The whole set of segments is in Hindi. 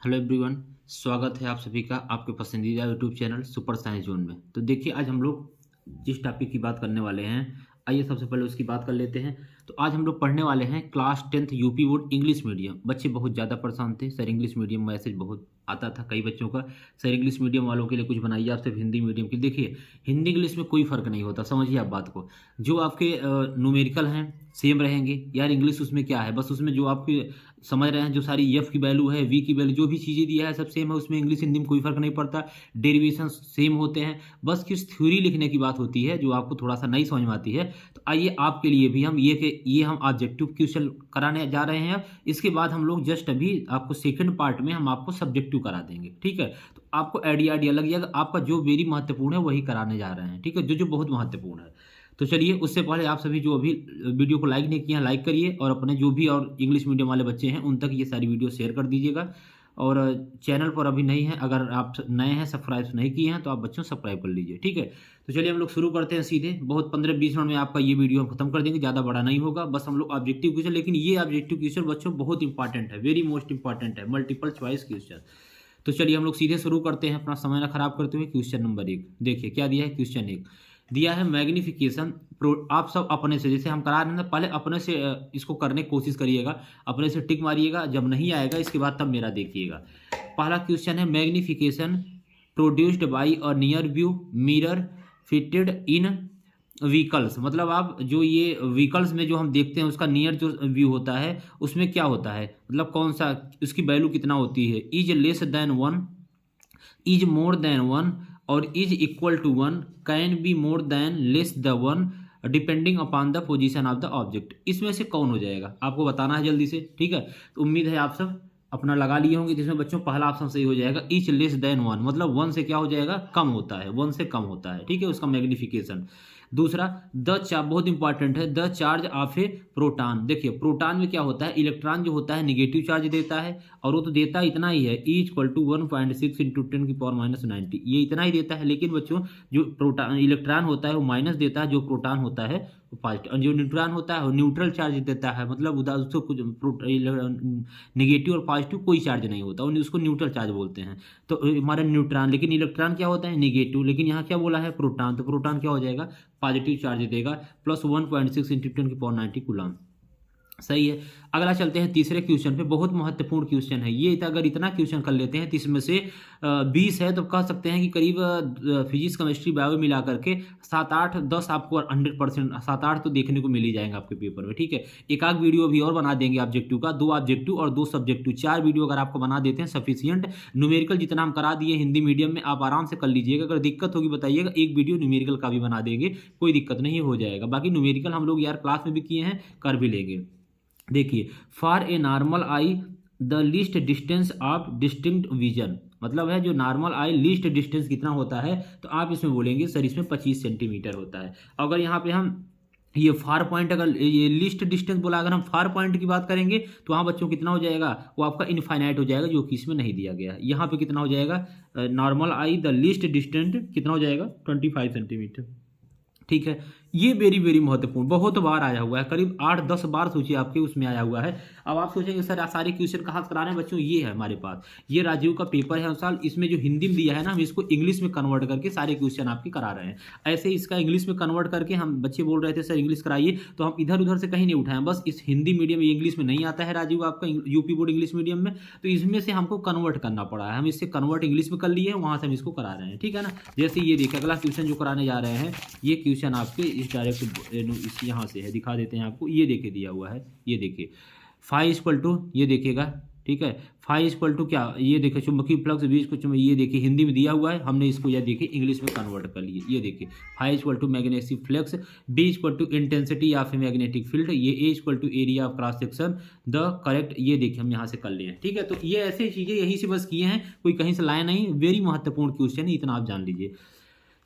हेलो एवरीवन, स्वागत है आप सभी का आपके पसंदीदा YouTube channel super science zone में। तो देखिए, आज हम लोग जिस टॉपिक की बात करने वाले हैं, आइए सबसे पहले उसकी बात कर लेते हैं। तो आज हम लोग पढ़ने वाले हैं class 10th UP board English medium. बच्चे बहुत ज़्यादा परेशान थे सर, इंग्लिश मीडियम मैसेज बहुत आता था कई बच्चों का, सर इंग्लिश मीडियम वालों के लिए कुछ बनाइए, आप सिर्फ हिंदी मीडियम की। देखिए, हिंदी इंग्लिश में कोई फ़र्क नहीं होता, समझिए आप बात को। जो आपके न्यूमेरिकल हैं सेम रहेंगे यार। इंग्लिश उसमें क्या है, बस उसमें जो आपके समझ रहे हैं, जो सारी एफ की वैल्यू है, वी की वैल्यू, जो भी चीज़ें दिया है सब सेम है उसमें। इंग्लिश हिंदी में कोई फर्क नहीं पड़ता, डेरिवेशन सेम होते हैं। बस किस थ्योरी लिखने की बात होती है जो आपको थोड़ा सा नहीं समझ में आती है। तो आइए आपके लिए भी हम ये हम ऑब्जेक्टिव क्वेश्चन कराने जा रहे हैं। इसके बाद हम लोग जस्ट अभी आपको सेकंड पार्ट में हम आपको सब्जेक्टिव करा देंगे, ठीक है। तो आपको आइडिया लग जाएगा। आपका जो वेरी महत्वपूर्ण है वही कराने जा रहे हैं, ठीक है, जो बहुत महत्वपूर्ण है। तो चलिए, उससे पहले आप सभी जो अभी वीडियो को लाइक नहीं किया हैं लाइक करिए, और अपने जो भी और इंग्लिश मीडियम वाले बच्चे हैं उन तक ये सारी वीडियो शेयर कर दीजिएगा। और चैनल पर अभी नहीं है, अगर आप नए हैं सब्सक्राइब नहीं किए हैं तो आप बच्चों सब्सक्राइब कर लीजिए, ठीक है। तो चलिए हम लोग शुरू करते हैं सीधे। बहुत 15-20 मिनट में आपका ये वीडियो हम खत्म कर देंगे, ज़्यादा बड़ा नहीं होगा। बस हम लोग ऑब्जेक्टिव क्वेश्चन, लेकिन ये ऑब्जेक्टिव क्वेश्चन बच्चों बहुत इंपॉर्टेंट है, वेरी मोस्ट इंपॉर्टेंट है, मल्टीपल चॉइस क्वेश्चन। तो चलिए हम लोग सीधे शुरू करते हैं, अपना समय ना खराब करते हुए। क्वेश्चन नंबर 1 देखिए क्या दिया है। क्वेश्चन 1 दिया है मैग्निफिकेशन। आप सब अपने से, जैसे हम करा रहे हैं ना, पहले अपने से इसको करने की कोशिश करिएगा, अपने से टिक मारिएगा। जब नहीं आएगा इसके बाद तब मेरा देखिएगा। पहला क्वेश्चन है magnification produced by a near view mirror fitted in vehicles. मतलब आप जो ये व्हीकल्स में जो हम देखते हैं उसका नियर जो व्यू होता है उसमें क्या होता है, मतलब कौन सा, उसकी वैल्यू कितना होती है। Is less than 1, is more than 1 और is equal to 1, can be more than less the 1 depending upon the position of the object. इसमें से कौन हो जाएगा आपको बताना है जल्दी से, ठीक है। तो उम्मीद है आप सब अपना लगा लिए होंगे, जिसमें बच्चों पहला ऑप्शन सही हो जाएगा। इच लेस देन 1 मतलब 1 से क्या हो जाएगा, कम होता है, 1 से कम होता है, ठीक है, उसका मैग्निफिकेशन। दूसरा द चार्ज, बहुत इंपॉर्टेंट है, the charge of A proton. देखिए प्रोटॉन में क्या होता है, इलेक्ट्रॉन जो होता है निगेटिव चार्ज देता है, और वो तो देता इतना ही है, ई इक्वल टू 1.6 इंटू 10⁻⁻90, ये इतना ही देता है। लेकिन बच्चों जो प्रोटॉन इलेक्ट्रॉन होता है वो माइनस देता है, जो प्रोटॉन होता है पॉजिटिव, जो न्यूट्रॉन होता है वो न्यूट्रल चार्ज देता है। मतलब उधर उसको कुछ निगेटिव और पॉजिटिव कोई चार्ज नहीं होता, उसको न्यूट्रल चार्ज बोलते हैं। तो हमारा न्यूट्रॉन, लेकिन इलेक्ट्रॉन क्या होता है, निगेटिव। लेकिन यहाँ क्या बोला है, प्रोटॉन, तो प्रोटॉन क्या हो जाएगा, पॉजिटिव चार्ज देगा, प्लस 1.6 इंटू 10⁻90 कूलम। सही है। अगला चलते हैं तीसरे क्वेश्चन पे, बहुत महत्वपूर्ण क्वेश्चन है ये। अगर इतना क्वेश्चन कर लेते हैं तो इसमें से 20 है, तो कह सकते हैं कि करीब फिजिक्स केमिस्ट्री बायो मिला करके 7-8-10 आपको 100% 7-8 तो देखने को मिल ही जाएंगे आपके पेपर में, ठीक है। एक आध वीडियो भी और बना देंगे ऑब्जेक्टिव का, 2 ऑब्जेक्टिव और 2 सब्जेक्टिव, 4 वीडियो अगर आपको बना देते हैं सफिशियंट। न्यूमेरिकल जितना हम करा दिए हिंदी मीडियम में आप आराम से कर लीजिएगा। अगर दिक्कत होगी बताइएगा, एक वीडियो न्यूमेरिकल का भी बना देंगे, कोई दिक्कत नहीं, हो जाएगा। बाकी न्यूमेरिकल हम लोग यार क्लास में भी किए हैं, कर भी लेंगे। देखिए, for a normal I the least distance of distinct vision, मतलब है जो नॉर्मल आई लीस्ट डिस्टेंस कितना होता है, तो आप इसमें बोलेंगे सर इसमें 25 सेंटीमीटर होता है। अगर यहाँ पे हम ये फार पॉइंट, अगर ये लिस्ट डिस्टेंस बोला, अगर हम फार पॉइंट की बात करेंगे तो वहाँ बच्चों कितना हो जाएगा, वो आपका इनफाइनाइट हो जाएगा, जो कि इसमें नहीं दिया गया। यहाँ पे कितना हो जाएगा, normal I the least distance कितना हो जाएगा, 25 सेंटीमीटर, ठीक है। ये वेरी वेरी महत्वपूर्ण, बहुत बार आया हुआ है, करीब 8-10 बार सोचिए आपके उसमें आया हुआ है। अब आप सोचेंगे सर सारे क्वेश्चन कहाँ से करा रहे हैं बच्चों, ये है हमारे पास, ये राजीव का पेपर है हर साल, इसमें जो हिंदी में दिया है ना, हम इसको इंग्लिश में कन्वर्ट करके सारे क्वेश्चन आपके करा रहे हैं। ऐसे इसका इंग्लिश में कन्वर्ट करके, हम बच्चे बोल रहे थे सर इंग्लिश कराइए, तो हम इधर उधर से कहीं नहीं उठाएं, बस इस हिंदी मीडियम इंग्लिश में नहीं आता है राजीव आपका, यूपी बोर्ड इंग्लिश मीडियम में, तो इसमें से हमको कन्वर्ट करना पड़ा है, हम इससे कन्वर्ट इंग्लिश में कर लिए हैं, वहाँ से हम इसको करा रहे हैं, ठीक है ना। जैसे ये देखिए अगला क्वेश्चन जो कराने जा रहे हैं, ये क्वेश्चन आपके इस डायरेक्ट इस यहाँ से है, दिखा देते हैं आपको। ये देखिए दिया हुआ है, ये देखिए फाई इक्वल टू, ये देखिएगा, ठीक है, फाई इक्वल टू क्या, ये देखिए चुंबकीय फ्लक्स बीच को चुंबकीय, ये देखिए हिंदी में दिया हुआ है, हमने इसको यह देखिए इंग्लिश में कन्वर्ट कर लिए। ये देखिए phi equal to magnetic flux, B equal to intensity of magnetic field, ये A equal to area of cross section the correct, ये देखिए हम यहाँ से कर लिए हैं, ठीक है। तो ये ऐसे चीज़ें यहीं से बस किए हैं, कोई कहीं से लाए नहीं, वेरी महत्वपूर्ण क्वेश्चन है, इतना आप जान लीजिए।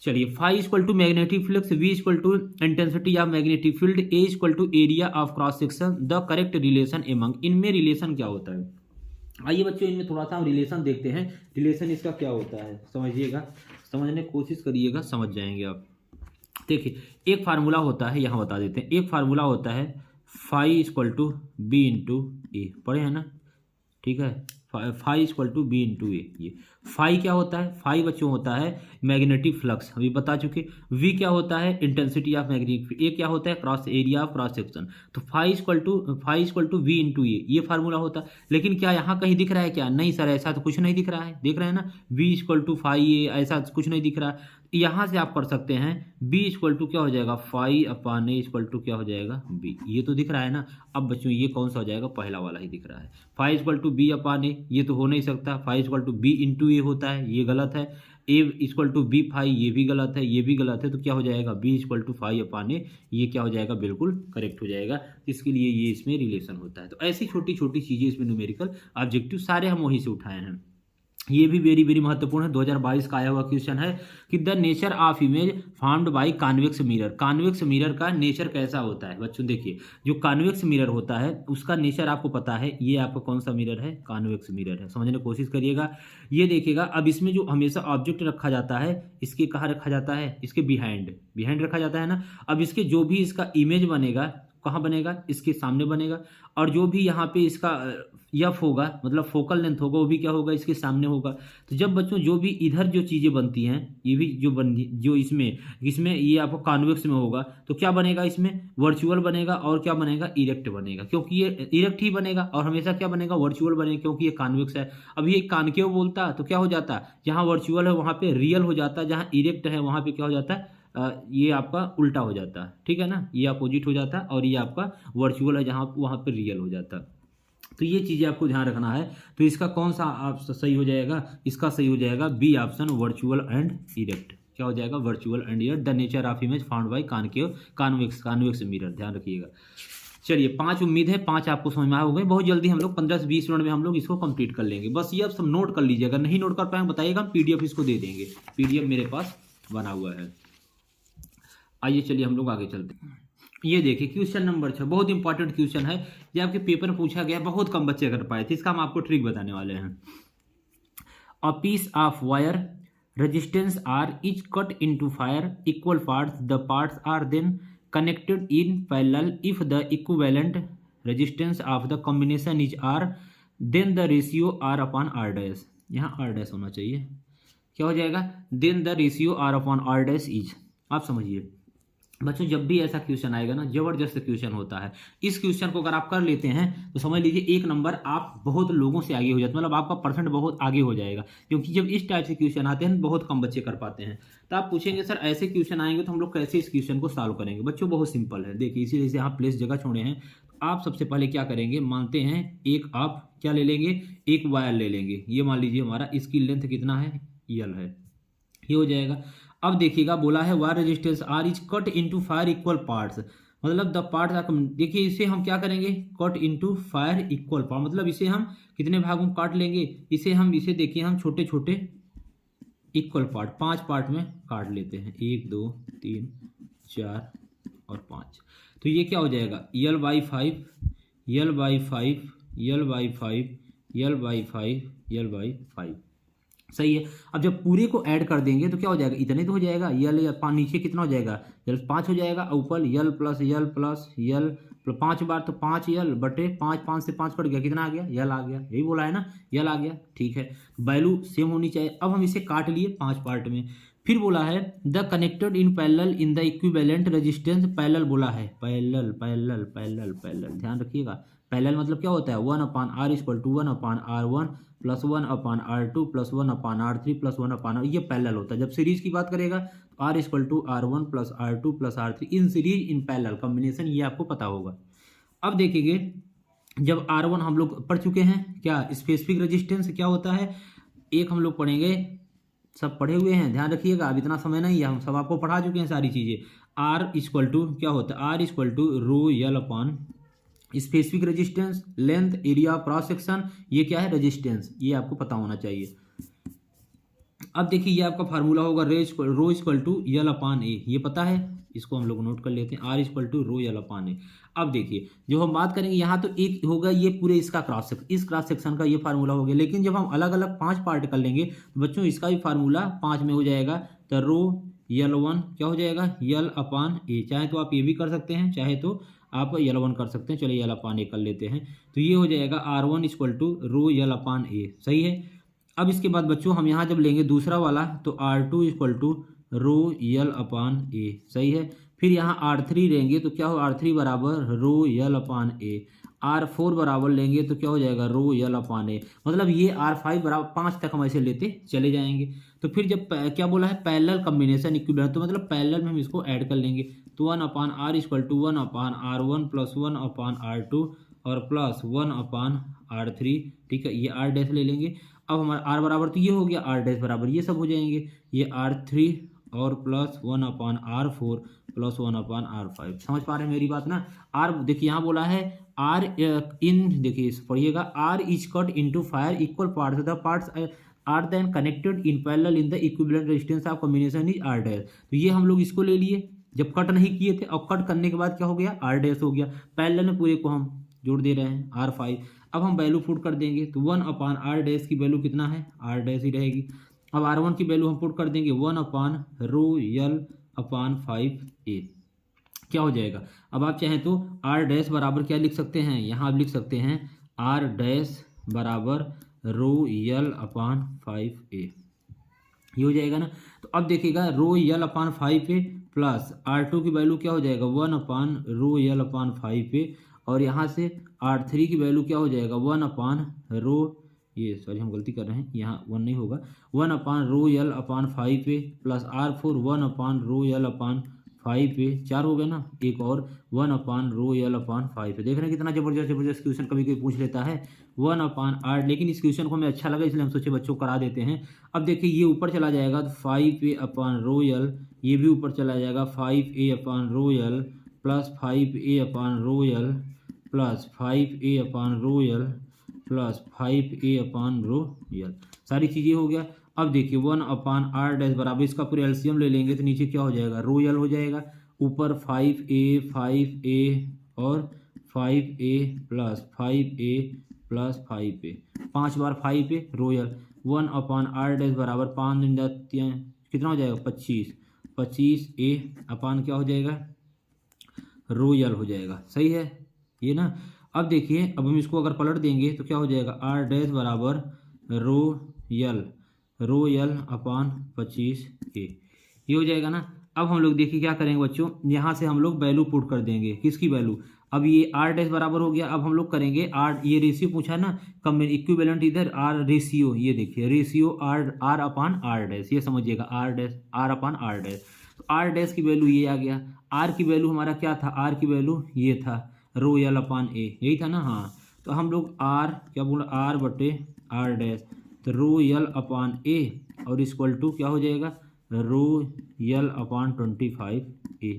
चलिए, phi equal to magnetic flux, V equal to intensity of magnetic field, A equal to area of cross section, the correct relation among, इनमें रिलेशन क्या होता है। आइए बच्चों इनमें थोड़ा सा हम रिलेशन देखते हैं, रिलेशन इसका क्या होता है, समझिएगा, समझने की कोशिश करिएगा, समझ जाएंगे आप। देखिए एक फार्मूला होता है, यहाँ बता देते हैं, एक फार्मूला होता है phi equal to B into A, पढ़े हैं ना, ठीक है। Phi equal to B into A. ये फाई क्या होता है? फाई बच्चों होता है मैग्नेटिक फ्लक्स, अभी बता चुके। वी क्या होता है? Intensity of magnetic. ए क्या होता है? Cross area of cross section. तो phi equal to V into A, ये फार्मूला होता है। लेकिन क्या यहाँ कहीं दिख रहा है क्या? नहीं सर, ऐसा तो कुछ नहीं दिख रहा है। देख रहे हैं ना, वी इक्वल टू फाई ए, ऐसा कुछ नहीं दिख रहा है। यहाँ से आप कर सकते हैं बी इक्वल टू क्या हो जाएगा? Phi upon A equal to क्या हो जाएगा? बी। ये तो दिख रहा है ना। अब बच्चों ये कौन सा हो जाएगा? पहला वाला ही दिख रहा है। Phi equal to B upon A, ये तो हो नहीं सकता। Phi equal to B into A होता है, ये गलत है। A equal to B phi, ये भी गलत है, ये भी गलत है। तो क्या हो जाएगा? B equal to phi upon A, ये क्या हो जाएगा? बिल्कुल करेक्ट हो जाएगा। इसके लिए ये इसमें रिलेशन होता है। तो ऐसी छोटी छोटी चीज़ें इसमें न्यूमेरिकल ऑब्जेक्टिव सारे हम वहीं से उठाए हैं। ये भी वेरी वेरी महत्वपूर्ण है। 2022 का आया हुआ क्वेश्चन है कि the nature of image formed by convex mirror. Convex mirror का नेचर कैसा होता है? बच्चों देखिए, जो कॉन्वेक्स मिरर होता है उसका नेचर आपको पता है। ये आपका कौन सा मिरर है? कॉन्वेक्स मिरर है। समझने की कोशिश करिएगा। ये देखिएगा, अब इसमें जो हमेशा ऑब्जेक्ट रखा जाता है, इसके कहाँ रखा जाता है? इसके बिहाइंड रखा जाता है ना। अब इसके जो भी इसका इमेज बनेगा, कहाँ बनेगा? इसके सामने बनेगा। और जो भी यहाँ पे इसका एफ होगा, मतलब फोकल लेंथ होगा, वो भी क्या होगा? इसके सामने होगा। तो जब बच्चों जो भी इधर जो चीज़ें बनती हैं, ये भी जो इसमें ये आपको कॉन्वेक्स में होगा, तो क्या बनेगा? इसमें वर्चुअल बनेगा। और क्या बनेगा? इरेक्ट बनेगा, क्योंकि ये इरेक्ट ही बनेगा। और हमेशा क्या बनेगा? वर्चुअल बनेगा, क्योंकि ये कॉन्वेक्स है। अब ये कॉन्केव बोलता तो क्या हो जाता? जहाँ वर्चुअल है वहाँ पे रियल हो जाता, जहाँ इरेक्ट है वहाँ पे क्या हो जाता है? ये आपका उल्टा हो जाता है। ठीक है ना, ये अपोजिट हो जाता है। और ये आपका वर्चुअल है, जहाँ वहाँ पे रियल हो जाता है। तो ये चीज़ें आपको ध्यान रखना है। तो इसका कौन सा आप सही हो जाएगा? इसका सही हो जाएगा B option, virtual and erect. क्या हो जाएगा? Virtual and erect. The nature of image found by convex mirror. ध्यान रखिएगा। चलिए 5 उम्मीद है 5 आपको समझ में आ गए। बहुत जल्दी हम लोग 15 से 20 मिनट में हम लोग इसको कंप्लीट कर लेंगे। बस ये आप सब नोट कर लीजिए। अगर नहीं नोट कर पाएंगे बताइएगा, हम PDF इसको दे देंगे। PDF मेरे पास बना हुआ है। आइए चलिए हम लोग आगे चलते हैं। ये देखिए क्वेश्चन नंबर 6, बहुत इंपॉर्टेंट क्वेश्चन है। ये आपके पेपर में पूछा गया, बहुत कम बच्चे कर पाए थे। इसका हम आपको ट्रिक बताने वाले हैं। A piece of wire resistance R is cut into five equal parts. The parts are then connected in parallel if the equivalent resistance of the combination is R, then the ratio R upon R dash. यहाँ आर डैश होना चाहिए। क्या हो जाएगा? Then the ratio R upon R dash is. आप समझिए बच्चों, जब भी ऐसा क्वेश्चन आएगा ना, जबरदस्त क्वेश्चन होता है। इस क्वेश्चन को अगर आप कर लेते हैं तो समझ लीजिए 1 नंबर आप बहुत लोगों से आगे हो जाते हैं, मतलब आपका परसेंट बहुत आगे हो जाएगा। क्योंकि जब इस टाइप से क्वेश्चन आते हैं बहुत कम बच्चे कर पाते हैं। तो आप पूछेंगे सर ऐसे क्वेश्चन आएंगे तो हम लोग कैसे इस क्वेश्चन को सॉल्व करेंगे? बच्चों बहुत सिंपल है। देखिए इसीलिए से आप प्लेस जगह छोड़े हैं। आप सबसे पहले क्या करेंगे? मानते हैं एक आप क्या ले लेंगे? एक वायर ले लेंगे। ये मान लीजिए हमारा, इसकी लेंथ कितना है? L है। ये हो जाएगा। अब देखिएगा बोला है wire resistance R is cut into five equal parts, मतलब द पार्ट्स आर। देखिए इसे हम क्या करेंगे? Cut into five equal part, मतलब इसे हम कितने भागों में काट लेंगे? इसे देखिए हम छोटे छोटे इक्वल पार्ट 5 पार्ट में काट लेते हैं। 1 2 3 4 और 5। तो ये क्या हो जाएगा? L/5 L/5 L/5 L/5 L/5। सही है। अब जब पूरे को ऐड कर देंगे तो क्या हो जाएगा? इतने तो हो जाएगा। यल या नीचे कितना हो जाएगा? L 5 हो जाएगा। ऊपर L प्लस L 5 बार तो 5L बटे 5, 5 से 5 कट गया, कितना आ गया? L आ गया। यही बोला है ना, L आ गया। ठीक है, वैल्यू सेम होनी चाहिए। अब हम इसे काट लिए 5 पार्ट में। फिर बोला है the connected in parallel in the equivalent resistance. Parallel बोला है, पैरेलल। ध्यान रखिएगा। पैरेलल मतलब क्या होता है? 1/r equal to 1/r1 plus 1/r2 plus 1/r3 plus 1/r। ये पैरेलल होता है। जब सीरीज की बात करेगा तो r equal to r1 plus r2 plus r3 in series in parallel combination, ये आपको पता होगा। अब देखेंगे जब R1 हम लोग पढ़ चुके हैं, क्या स्पेसिफिक रेजिस्टेंस क्या होता है? एक हम लोग पढ़ेंगे, सब पढ़े हुए हैं, ध्यान रखिएगा। अब इतना समय नहीं है, हम सब आपको पढ़ा चुके हैं सारी चीज़ें। R इक्वल टू क्या होता है? R equal to rho L upon specific resistance, length, area of cross section. ये क्या है? रेजिस्टेंस। ये आपको पता होना चाहिए। अब देखिए ये आपका फार्मूला होगा rho equal to L upon ए। ये पता है, इसको हम लोग नोट कर लेते हैं। R equal to rho L upon A. अब देखिए जो हम बात करेंगे यहाँ तो एक होगा ये पूरे इसका क्रॉस सेक्शन, इस क्रॉस सेक्शन का ये फार्मूला हो गया। लेकिन जब हम अलग अलग 5 पार्ट कर लेंगे तो बच्चों इसका भी फार्मूला 5 में हो जाएगा। तो रो L1 क्या हो जाएगा? L अपॉन ए। चाहे तो आप ये भी कर सकते हैं, चाहे तो आप L1 कर सकते हैं। चलिए L/A कर लेते हैं। तो ये हो जाएगा R1 equal to row L/A, सही है। अब इसके बाद बच्चों हम यहाँ जब लेंगे दूसरा वाला तो R2 equal to row L/A, सही है। फिर यहाँ R3 लेंगे तो क्या हो, R3 बराबर रो L/A। R4 बराबर लेंगे तो क्या हो जाएगा, रो L/A। मतलब ये R5 बराबर 5 तक हम ऐसे लेते चले जाएंगे। तो फिर जब क्या बोला है, पैरेलल कॉम्बिनेशन इक्विवेलेंट, तो मतलब पैरेलल में हम इसको ऐड कर लेंगे। तो 1/R equal to 1/R1 plus 1/R2 और प्लस 1/R3, ठीक है। ये R डैश ले लेंगे। अब हमारा R बराबर तो ये हो गया, R डैश बराबर ये सब हो जाएंगे, ये R3 और प्लस 1/R4 प्लस 1/R5। समझ पा रहे हैं मेरी बात ना। R देखिए यहाँ बोला है R इन, देखिए पढ़िएगा, R is cut into five equal parts, the parts are then connected in parallel in the equivalent resistance of combination is R dash. तो ये हम लोग इसको ले लिए जब कट नहीं किए थे, और कट करने के बाद क्या हो गया, R डैश हो गया। पैरेलल में पूरे को हम जोड़ दे रहे हैं R5। अब हम वैल्यू पुट कर देंगे तो 1/R डैश की वैल्यू कितना है, R डैश ही रहेगी। अब R1 की वैल्यू हम पुट कर देंगे 1/रो L/5A, क्या हो जाएगा। अब आप चाहें तो R डैश बराबर क्या लिख सकते हैं, यहाँ आप लिख सकते हैं R डैश बराबर रो L/5A, ये हो जाएगा ना। तो अब देखिएगा रो L/5A प्लस R2 की वैल्यू क्या हो जाएगा, 1/रो L/5A, और यहाँ से R3 की वैल्यू क्या हो जाएगा, 1/रो, ये सॉरी हम गलती कर रहे हैं, यहाँ 1 नहीं होगा, 1/रो L/5A प्लस R4 1/रो L/5A, 4 हो गया ना, एक और 1/रो L/5A। देख रहे हैं कितना जबरदस्त क्वेश्चन कभी कोई पूछ लेता है 1/R। लेकिन इस क्वेश्चन को हमें अच्छा लगा इसलिए हम सोचे बच्चों को करा देते हैं। अब देखिए ये ऊपर चला जाएगा तो 5A/रो L, ये भी ऊपर चला जाएगा 5A/रो L प्लस 5A/रो L प्लस 5A/रो L प्लस 5A/रो L, सारी चीज़ें हो गया। अब देखिए 1/R डैश बराबर, इसका पूरे एलसीएम ले लेंगे तो नीचे क्या हो जाएगा, रो L हो जाएगा, ऊपर 5A और 5A plus 5A plus 5A, 5 बार 5A रो L। 1/R डैश बराबर 5 दिन जाते हैं कितना हो जाएगा, 25A अपान क्या हो जाएगा, रो L हो जाएगा, सही है ये ना। अब देखिए अब हम इसको अगर पलट देंगे तो क्या हो जाएगा, R डैश बराबर रो L अपान 25A, ये हो जाएगा ना। अब हम लोग देखिए क्या करेंगे बच्चों, यहाँ से हम लोग वैल्यू पुट कर देंगे, किसकी वैल्यू, अब ये R डैश बराबर हो गया। अब हम लोग करेंगे R, ये रेशियो पूछा है ना, कम इक्विवेलेंट इधर R रेशियो, ये देखिए रेशियो R अपान R डैश, ये समझिएगा R डैश R अपान R डैश। तो R डैश की वैल्यू ये आ गया, R की वैल्यू हमारा क्या था, R की वैल्यू ये था रो L/A, यही था ना, हाँ। तो हम लोग R क्या बोला, R/R डैश, तो रो L/A और इक्वल टू क्या हो जाएगा, रो L/25A,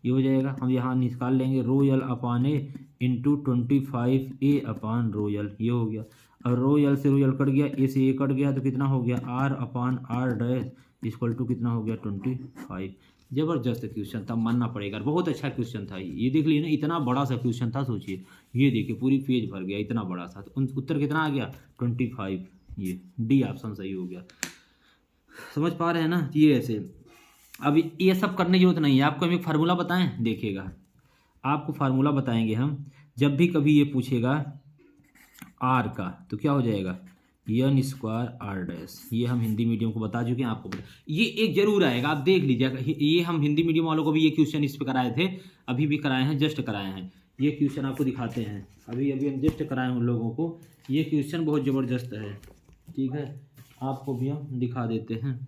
ये हो जाएगा। हम यहाँ निकाल लेंगे रो L/A इंटू 25A अपान रो L, ये हो गया। और रो L से रो L कट गया, A से A कट गया, तो कितना हो गया, R/R डैश इक्वल टू कितना हो गया, 25। जबरदस्त क्वेश्चन था, मानना पड़ेगा, बहुत अच्छा क्वेश्चन था ये देख लीजिए ना, इतना बड़ा सा क्वेश्चन था, सोचिए ये देखिए पूरी पेज भर गया, इतना बड़ा सा। तो उत्तर कितना आ गया, 25, ये डी ऑप्शन सही हो गया। समझ पा रहे हैं ना, ये ऐसे। अब ये सब करने की जरूरत नहीं है, आपको हम एक फार्मूला बताएं, देखिएगा आपको फार्मूला बताएंगे हम, जब भी कभी ये पूछेगा R का तो क्या हो जाएगा, n² R डैश, ये हम हिंदी मीडियम को बता चुके हैं, आपको ये एक जरूर आएगा, आप देख लीजिएगा। ये हम हिंदी मीडियम वालों को भी ये क्वेश्चन इस पे कराए थे, अभी भी कराए हैं, जस्ट कराए हैं। ये क्वेश्चन आपको दिखाते हैं, अभी हम जस्ट कराए हैं उन लोगों को। ये क्वेश्चन बहुत ज़बरदस्त है, ठीक है, आपको भी हम दिखा देते हैं।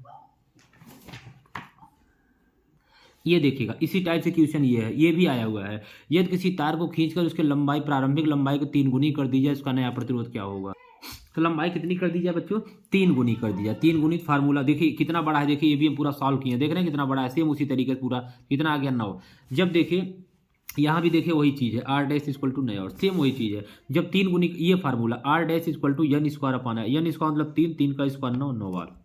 ये देखिएगा इसी टाइप से क्वेश्चन ये है, ये भी आया हुआ है, यदि किसी तार को खींचकर उसके लंबाई प्रारंभिक लंबाई को 3 गुनी कर दी जाए, उसका नया प्रतिरोध क्या होगा। तो लंबाई कितनी कर दी जाए बच्चों, 3 गुनी कर दी जाए। 3 गुनी फार्मूला देखिए कितना बड़ा है, देखिए ये भी हम पूरा सॉल्व किए हैं, देख रहे हैं कितना बड़ा है, सेम उसी तरीके से पूरा कितना आ गया 9। जब देखिए यहाँ भी देखिए वही चीज़ है, R डैश इक्वल टू 9, और सेम वही चीज़ है। जब 3 गुनी ये formula R dash equal to n² upon है, n² मतलब 3, 3 का स्क्वायर 9, 9 बार,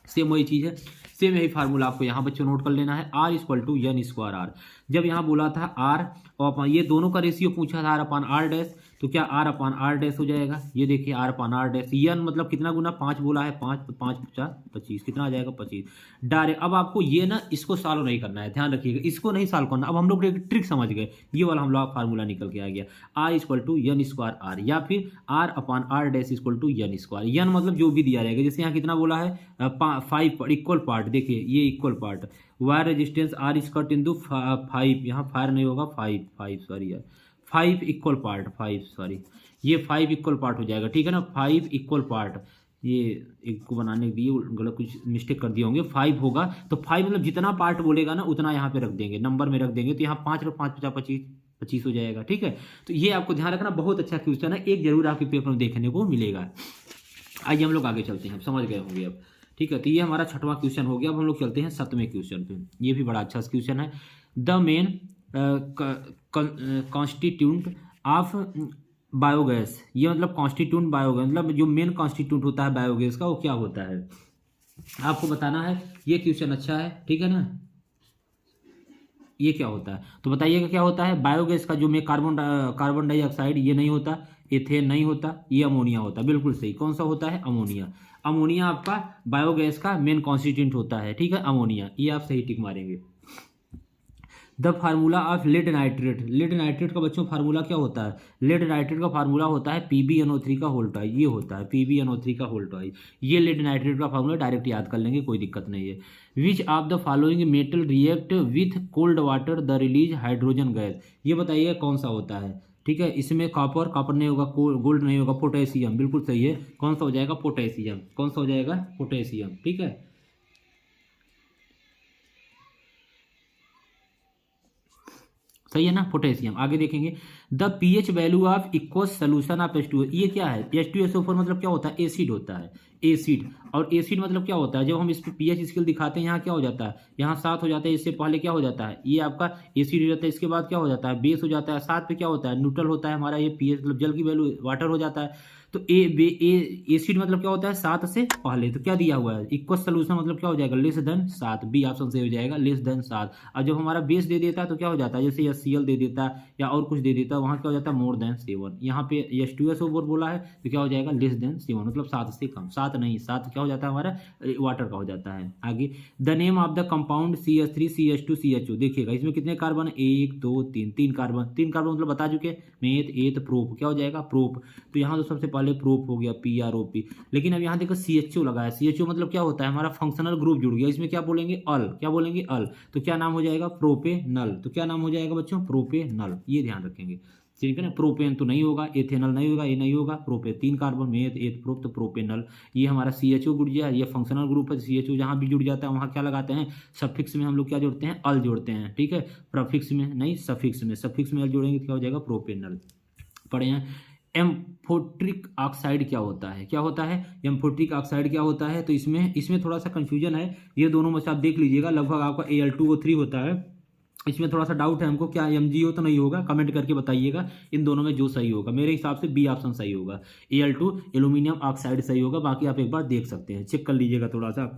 सेम वही चीज़ है। सेम यही फार्मूला आपको यहाँ बच्चों नोट कर लेना है, R equal to n² R। जब यहाँ बोला था R और ये दोनों का रेशियो पूछा था R अपान R डैश, तो क्या आर अपान आर डैश हो जाएगा, ये देखिए आर अपान आर डैश, यन मतलब कितना गुना 5 बोला है, 5 तो 5 50 25, कितना आ जाएगा 25 डायरेक्ट। अब आपको ये ना इसको सॉल्व नहीं करना है, ध्यान रखिएगा, इसको नहीं सॉल्व करना। अब हम लोग एक ट्रिक समझ गए, ये वाला हम लोग फार्मूला निकल के आ गया, R equal to n square R, या फिर R upon R dash equal to n square. N मतलब जो भी दिया रहेगा, जैसे यहाँ कितना बोला है 5 इक्वल पार्ट, देखिए ये equal part, wire resistance R is cut into 5, यहाँ फायर नहीं होगा 5 सॉरी यार, 5 इक्वल पार्ट, 5 सॉरी, ये 5 इक्वल पार्ट हो जाएगा, ठीक है ना, 5 इक्वल पार्ट, ये एक को बनाने के लिए गलत कुछ मिस्टेक कर दिए होंगे, 5 होगा, तो 5 मतलब जितना पार्ट बोलेगा ना उतना यहाँ पे रख देंगे, नंबर में रख देंगे, तो यहाँ 5 और 5 50 25 हो जाएगा, ठीक है। तो ये आपको ध्यान रखना, बहुत अच्छा क्वेश्चन है, एक जरूर आपके पेपर में देखने को मिलेगा। आइए हम लोग आगे चलते हैं, समझ गए होंगे अब, ठीक है। तो ये हमारा 6वां क्वेश्चन हो गया। अब हम लोग चलते हैं 7वें क्वेश्चन पे, ये भी बड़ा अच्छा क्वेश्चन है। The main constituent of biogas, ये मतलब कॉन्स्टिट्यूंट बायोगैस मतलब जो मेन कॉन्स्टिट्यूंट होता है बायोगैस का, वो क्या होता है आपको बताना है। ये क्वेश्चन अच्छा है, ठीक है ना, ये क्या होता है तो बताइएगा क्या होता है। बायोगैस का जो में कार्बन डाइऑक्साइड ये नहीं होता, एथेन नहीं होता, ये अमोनिया होता है, बिल्कुल सही। कौन सा होता है, अमोनिया। अमोनिया आपका बायोगैस का मेन कॉन्स्टिट्यूंट होता है, ठीक है, अमोनिया, ये आप सही टिक मारेंगे। The formula of lead nitrate, lead nitrate का बच्चों फार्मूला क्या होता है, लेड नाइट्रेट का फार्मूला होता है PbNO3 का होल ट्वाइस, ये होता है PbNO3 का होल ट्वाइस, ये लेड नाइट्रेट का फार्मूला डायरेक्ट याद कर लेंगे, कोई दिक्कत नहीं है। Which of the following metal react with cold water the release hydrogen gas, ये बताइए कौन सा होता है, ठीक है। इसमें कॉपर नहीं होगा, गोल्ड नहीं होगा, पोटेशियम, बिल्कुल सही है। कौन सा हो जाएगा, पोटेशियम, कौन सा हो जाएगा, पोटेशियम, ठीक है। सही है ना, पोटेशियम। आगे देखेंगे, the pH value of equals solution of H2O, ये क्या है, H2SO4 मतलब क्या होता है, एसिड होता है, एसिड। और एसिड मतलब क्या होता है, जब हम इस पर पीएच स्केल दिखाते हैं यहाँ क्या हो जाता है, यहाँ 7 हो जाता है, इससे पहले क्या हो जाता है, ये आपका एसिड हो जाता है, इसके बाद क्या हो जाता है, बेस हो जाता है, 7 पे क्या होता है, न्यूट्रल होता है हमारा, ये पीएच मतलब जल की वैल्यू वाटर हो जाता है। तो एसिड मतलब क्या होता है, 7 से पहले, तो क्या दिया हुआ है, इक्वस सोल्यूशन मतलब क्या हो जाएगा, लेस देन 7, बी ऑप्शन से हो जाएगा, लेस देन 7। और जब हमारा बेस दे देता है तो क्या हो जाता है, जैसे HCl दे देता है या और कुछ दे देता है, वहाँ क्या हो जाता है, मोर देन 7। यहाँ पे H2SO4 बोला है तो क्या हो जाएगा, लेस देन 7 मतलब 7 से कम, 7 नहीं, 7 क्या हो जाता है हमारा, वाटर का हो जाता है। आगे, the name of the compound CH3 CH2 CHO, देखिएगा इसमें कितने कार्बन, 1 2 3, 3 कार्बन, 3 कार्बन मतलब बता चुके, मेथ एथ प्रोप, क्या हो जाएगा, प्रोप। तो यहाँ तो सबसे पहले प्रोप हो गया, PROP। लेकिन अब यहाँ देखो CHO लगा है, CHO मतलब क्या होता है, हमारा फंक्शनल ग्रुप जुड़ गया, इसमें क्या बोलेंगे, अल, क्या बोलेंगे, अल। तो क्या नाम हो जाएगा, प्रोपेनल। तो क्या नाम हो जाएगा बच्चों, प्रोपेनल, ये ध्यान रखेंगे, ठीक है ना। प्रोपेन तो नहीं होगा, एथेनल नहीं होगा, ये नहीं होगा, प्रोपे 3 कार्बन, मेथ एथ प्रोप, तो प्रोपेनल। ये हमारा CHO जुड़ गया, ये फंक्शनल ग्रुप है, CHO जहाँ भी जुड़ जाता है वहाँ क्या लगाते हैं, सफिक्स में हम लोग क्या जोड़ते हैं, अल जोड़ते हैं, ठीक है। प्रफिक्स में नहीं, सफिक्स में, सफिक्स में अल जोड़ेंगे तो क्या हो जाएगा, प्रोपेनल। पढ़े हैं। एम्फोट्रिक ऑक्साइड क्या होता है, क्या होता है, एम्फोट्रिक ऑक्साइड क्या होता है, तो इसमें थोड़ा सा कंफ्यूजन है, ये दोनों में से आप देख लीजिएगा, लगभग आपका Al2O3 होता है, इसमें थोड़ा सा डाउट है हमको, क्या MgO तो नहीं होगा, कमेंट करके बताइएगा इन दोनों में जो सही होगा। मेरे हिसाब से बी ऑप्शन सही होगा, Al2 एल्यूमिनियम ऑक्साइड सही होगा, बाकी आप एक बार देख सकते हैं, चेक कर लीजिएगा थोड़ा सा,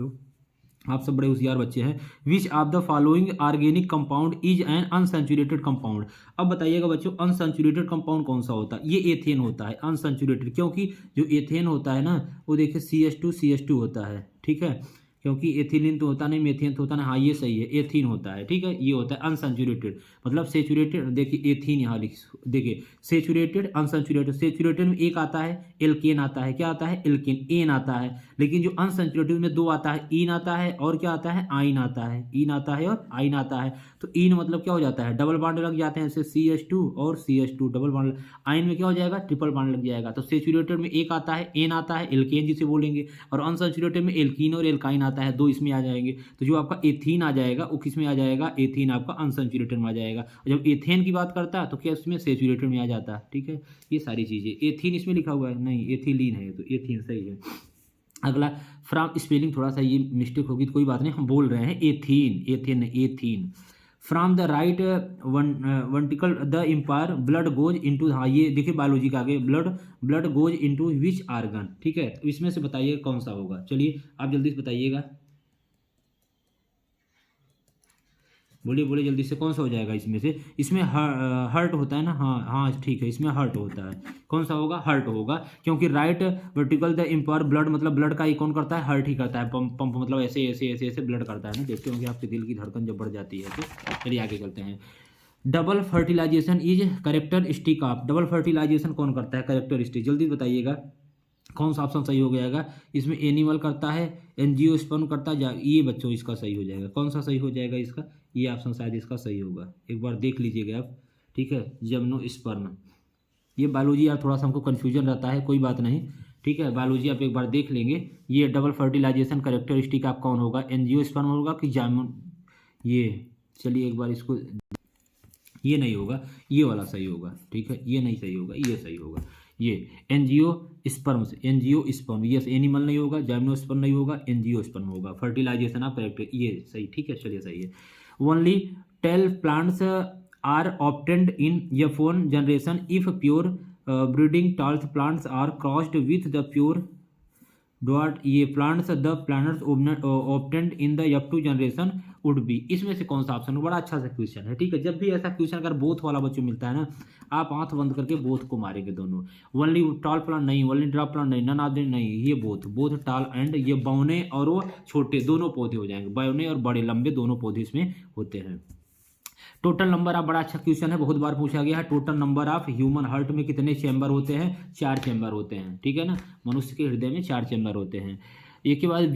आप सब बड़े होशियार बच्चे हैं। Which of the following organic compound is an unsaturated compound, अब बताइएगा बच्चों अनसैचुरेटेड कंपाउंड कौन सा होता है, ये एथेन होता है अनसैचुरेटेड, क्योंकि जो एथेन होता है ना वो देखिए CH2 होता है, ठीक है, क्योंकि एथिलीन तो होता नहीं, मेथेन तो होता नहीं, हाँ ये सही है, एथीन होता है, ठीक है, ये होता है अनसैचुरेटेड, मतलब सेचुरेटेड, देखिए एथीन यहाँ देखिए सेचुरेटेड अनसैचुरेटेड, सेचुरेटेड में एक आता है एल्केन आता है, क्या आता है, एल्केन, एन आता है, लेकिन जो अनसैचुरेटेड में 2 आता है, ईन आता है और क्या आता है, आइन आता है, ईन आता है और आइन आता है। तो ईन मतलब क्या हो जाता है, डबल बॉन्ड लग जाते हैं, जैसे CH2 और CH2 डबल बॉन्ड, आइन में क्या हो जाएगा, ट्रिपल बॉन्ड लग जाएगा। तो सेचुरेटेड में एक आता है, एन आता है, एल्केन जिसे बोलेंगे, और अनसैचुरेटेड में एल्कीन और एल्काइन आता है, 2 इसमें आ जाएंगे। तो जो आपका एथीन आ जाएगा वो किस में आ जाएगा, एथीन आपका अनसैचुरेटेड में आ जाएगा। जब एथेन की बात करता है तो क्या इसमें सैचुरेटेड में आ जाता है, ठीक है। ये सारी चीज़ें, एथीन इसमें लिखा हुआ है, नहीं एथिलीन है, तो एथीन सही है। अगला, फ्रॉम स्पेलिंग थोड़ा सा ये मिस्टेक होगी तो कोई बात नहीं, हम बोल रहे हैं ethene, ethane ethene. From the right vertical the impure blood goes into, हाँ ये देखिए बायोलॉजी का आगे, blood goes into which organ, ठीक है। तो इसमें से बताइएगा कौन सा होगा, चलिए आप जल्दी से बताइएगा। बोलिए बोलिए जल्दी से, कौन सा हो जाएगा इसमें से? इसमें हर्ट होता है ना, हाँ हाँ ठीक है, इसमें हर्ट होता है। कौन सा होगा? हर्ट होगा, क्योंकि right vertical the empire blood, मतलब ब्लड का ही कौन करता है? हर्ट ही करता है। पंप पंप मतलब ऐसे ऐसे ऐसे ऐसे ब्लड करता है ना, देखते होंगे आपके दिल की धड़कन जब बढ़ जाती है तो। चलिए आगे चलते हैं। Double fertilization is characteristic of, double fertilization कौन करता है? कैरेक्टरिस्टिक, जल्दी बताइएगा कौन सा ऑप्शन सही हो जाएगा? इसमें एनिमल करता है, एंजियोस्पर्म करता है, ये बच्चों इसका सही हो जाएगा। कौन सा सही हो जाएगा इसका? ये ऑप्शन शायद इसका सही होगा, एक बार देख लीजिएगा आप, ठीक है। जिम्नोस्पर्म, ये बायोलॉजी यार थोड़ा सा हमको कन्फ्यूजन रहता है, कोई बात नहीं, ठीक है। बायोलॉजी आप एक बार देख लेंगे। ये डबल फर्टिलाइजेशन कैरेक्टरिस्टिक आप कौन होगा? एंजियोस्पर्म होगा कि ये, चलिए एक बार इसको, ये नहीं होगा, ये वाला सही होगा, ठीक है। ये नहीं सही होगा, ये सही होगा। ये एंजियोस्पर्म्स, एंजियोस्पर्म, ये एनिमल नहीं होगा, जिम्नोस्पर्म नहीं होगा, एंजियोस्पर्म होगा। फर्टिलाइजेशन ऑफ कैरेक्टर, ये सही, ठीक है, चलिए सही है। Only 12 plants are obtained in F1 generation if pure breeding talls plants are crossed with the pure डॉट, ये plants the plants obtained in the F2 generation would be. इसमें से कौन सा ऑप्शन? बड़ा अच्छा सा क्वेश्चन है, ठीक है। जब भी ऐसा क्वेश्चन अगर बोथ वाला बच्चों मिलता है ना, आप आंख बंद करके बोथ को मारेंगे दोनों। ओनली टॉल प्लांट नहीं, ओनली ड्रॉप प्लांट नहीं, नन ऑफ देम नहीं, ये बोथ, बोथ टॉल एंड, ये बौने और वो छोटे दोनों पौधे हो जाएंगे, बौने और बड़े लंबे दोनों पौधे इसमें होते हैं। टोटल नंबर ऑफ, बड़ा अच्छा क्वेश्चन है, बहुत बार पूछा गया है। Total number of human heart में कितने चैम्बर होते हैं? 4 चैम्बर होते हैं, ठीक है ना। मनुष्य के हृदय में 4 चैम्बर होते हैं। एक के बाद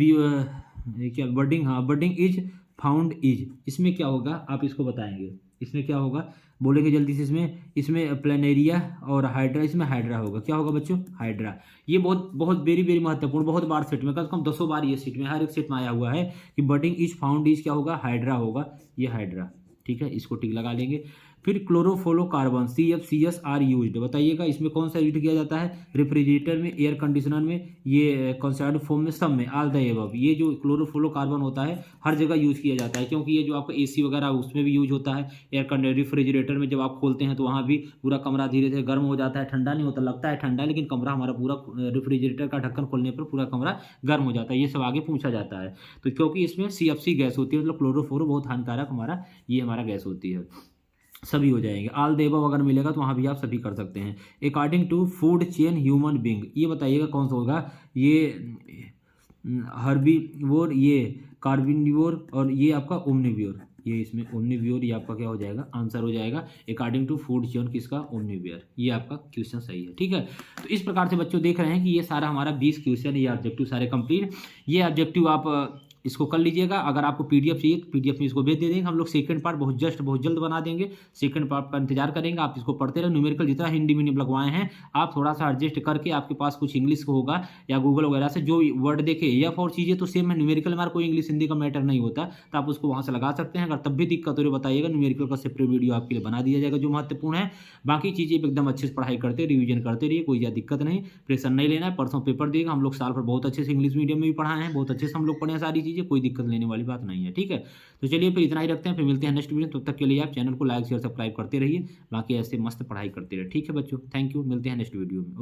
क्या बर्डिंग, हाँ बर्डिंग इज फाउंड इज, इसमें क्या होगा आप इसको बताएंगे, इसमें क्या होगा बोलेंगे जल्दी से। इसमें प्लेनेरिया और हाइड्रा, इसमें हाइड्रा होगा। क्या होगा बच्चों? हाइड्रा। ये बहुत बहुत वेरी वेरी महत्वपूर्ण, बहुत बार सेट में, कम से कम 10 बार ये सेट में, हर एक सेट में आया हुआ है कि बर्डिंग इज फाउंड इज क्या होगा? हाइड्रा होगा, ये हाइड्रा, ठीक है। इसको टिक लगा लेंगे। फिर क्लोरोफ्लोरोकार्बन CFCs आर यूज्ड, बताइएगा इसमें कौन सा यूज किया जाता है? रेफ्रिजरेटर में, एयर कंडीशनर में, ये कंसर्न फोम में, सब में, ऑल द एबव। ये जो क्लोरोफ्लोरोकार्बन होता है हर जगह यूज किया जाता है, क्योंकि ये जो आपका AC वगैरह उसमें भी यूज होता है। रेफ्रिजरेटर में जब आप खोलते हैं तो वहाँ भी पूरा कमरा धीरे धीरे गर्म हो जाता है, ठंडा नहीं होता, लगता है ठंडा, लेकिन कमरा हमारा पूरा, रेफ्रिजरेटर का ढक्कन खोलने पर पूरा कमरा गर्म हो जाता है। ये सब आगे पूछा जाता है। तो क्योंकि इसमें CFC गैस होती है, मतलब क्लोरोफ्लोरो बहुत हानिकारक हमारा, ये हमारा गैस होती है। सभी हो जाएंगे। ऑल द अबव अगर मिलेगा तो वहाँ भी आप सभी कर सकते हैं। According to food chain human being, ये बताइएगा कौन सा होगा? ये हर्बीवोर, ये कार्बिनिवोर, और ये आपका ओमनिव्योर। ये इसमें ओमनिव्योर, ये आपका क्या हो जाएगा? आंसर हो जाएगा अकॉर्डिंग टू फूड चेन किसका? ओमनिव्योर। ये आपका क्वेश्चन सही है, ठीक है। तो इस प्रकार से बच्चों देख रहे हैं कि ये सारा हमारा 20 क्वेश्चन, ये ऑब्जेक्टिव सारे कंप्लीट। ये ऑब्जेक्टिव आप इसको कर लीजिएगा। अगर आपको PDF चाहिए तो PDF में इसको भेज दे देंगे हम लोग। सेकंड पार्ट बहुत जल्द बना देंगे। सेकंड पार्ट का इंतजार करेंगे, आप इसको पढ़ते रहे। न्यूमेरिकल जितना हिंदी मीडियम लगवाए हैं आप थोड़ा सा एडजस्ट करके, आपके पास कुछ इंग्लिश होगा या गूगल वगैरह से जो वर्ड देखे, या और चीज़ें तो सेम है। न्यूमेरिकल में हमारा कोई इंग्लिश हिंदी का मैटर नहीं होता, तो आप उसको वहाँ से लगा सकते हैं। अगर तब भी दिक्कत हो रही बताइएगा, न्यूमेरिकल का सेपरेट वीडियो आपके लिए बना दिया जाएगा जो महत्वपूर्ण है। बाकी चीज़ें एकदम अच्छे से पढ़ाई करते, रिविजन करते रहिए, कोई ज़्यादा दिक्कत नहीं, प्रेशर नहीं लेना है। परसों पेपर देगा, हम लोग साल भर बहुत अच्छे से इंग्लिश मीडियम में भी पढ़ाए हैं, बहुत अच्छे से हम लोग पढ़े हैं सारी चीज़ें, कोई दिक्कत लेने वाली बात नहीं है, ठीक है। तो चलिए फिर इतना ही रखते हैं, फिर मिलते हैं नेक्स्ट वीडियो। तब तक के लिए आप चैनल को लाइक शेयर सब्सक्राइब करते रहिए, बाकी ऐसे मस्त पढ़ाई करते रहिए, ठीक है बच्चों। थैंक यू, मिलते हैं नेक्स्ट वीडियो में।